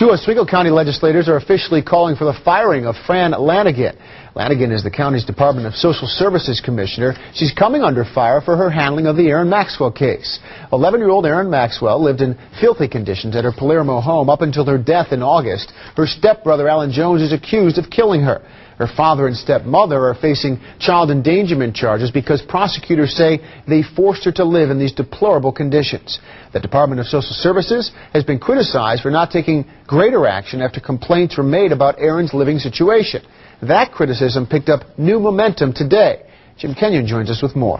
Two Oswego County legislators are officially calling for the firing of Fran Lanigan. Lanigan is the county's Department of Social Services Commissioner. She's coming under fire for her handling of the Erin Maxwell case. 11-year-old Erin Maxwell lived in filthy conditions at her Palermo home up until her death in August. Her stepbrother, Alan Jones, is accused of killing her. Her father and stepmother are facing child endangerment charges because prosecutors say they forced her to live in these deplorable conditions. The Department of Social Services has been criticized for not taking greater action after complaints were made about Erin's living situation. That criticism picked up new momentum today. Jim Kenyon joins us with more.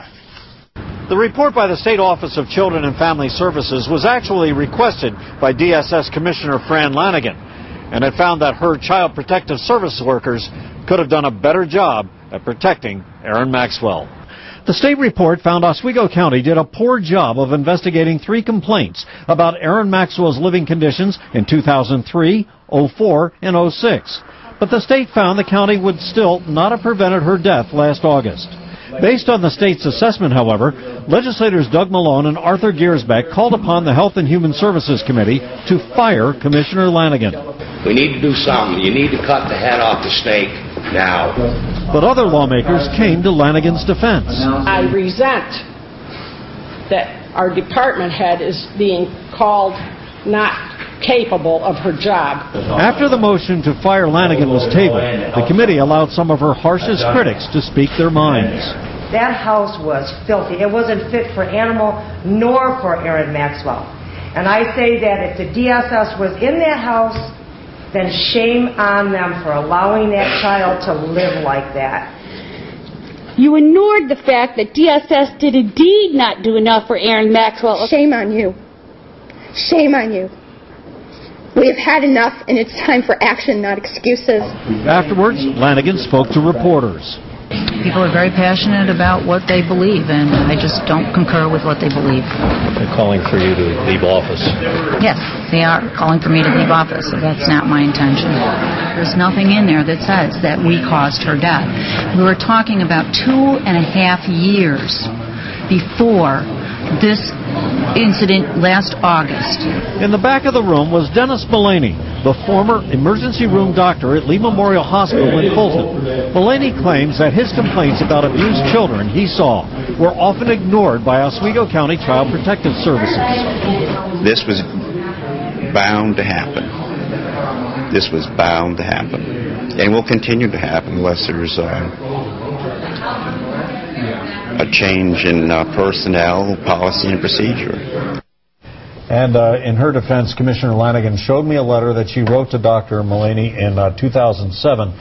The report by the State Office of Children and Family Services was actually requested by DSS Commissioner Fran Lanigan, and it found that her Child Protective Service workers could have done a better job at protecting Erin Maxwell. The state report found Oswego County did a poor job of investigating 3 complaints about Erin Maxwell's living conditions in 2003, 04, and 06. But the state found the county would still not have prevented her death last August. Based on the state's assessment, however, legislators Doug Malone and Arthur Giersbeck called upon the Health and Human Services Committee to fire Commissioner Lanigan. We need to do something. You need to cut the head off the snake now. But other lawmakers came to Lanigan's defense. I resent that our department head is being called not capable of her job. After the motion to fire Lanigan was tabled, the committee allowed some of her harshest critics to speak their minds. That house was filthy. It wasn't fit for animal nor for Erin Maxwell. And I say that if the DSS was in that house, then shame on them for allowing that child to live like that. You ignored the fact that DSS did indeed not do enough for Erin Maxwell. Shame on you. Shame on you. We have had enough, and it's time for action, not excuses. Afterwards, Lanigan spoke to reporters. People are very passionate about what they believe, and I just don't concur with what they believe. They're calling for you to leave office. Yes, they are calling for me to leave office, so that's not my intention. There's nothing in there that says that we caused her death. We were talking about 2.5 years before this incident last August. In the back of the room was Dennis Mullaney, the former emergency room doctor at Lee Memorial Hospital in Fulton. Mullaney claims that his complaints about abused children he saw were often ignored by Oswego County Child Protective Services. This was bound to happen. This was bound to happen. And will continue to happen unless there's a change in personnel, policy, and procedure. And in her defense, Commissioner Lanigan showed me a letter that she wrote to Dr. Mullaney in 2007,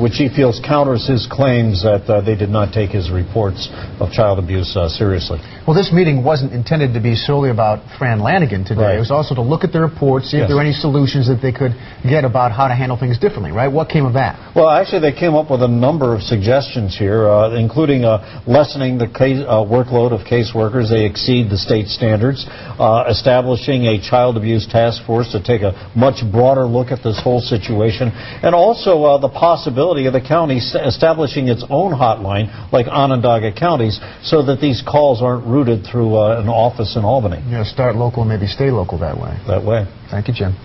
which she feels counters his claims that they did not take his reports of child abuse seriously. Well, this meeting wasn't intended to be solely about Fran Lanigan today. Right. It was also to look at the reports, see if there were any solutions that they could get about how to handle things differently, right? What came of that? Well, actually, they came up with a number of suggestions here, including lessening the workload of caseworkers. They exceed the state standards, establishing a child abuse task force to take a much broader look at this whole situation, and also the possibility of the county establishing its own hotline, like Onondaga counties, so that these calls aren't routed through an office in Albany. Yeah, start local and maybe stay local that way. That way. Thank you, Jim.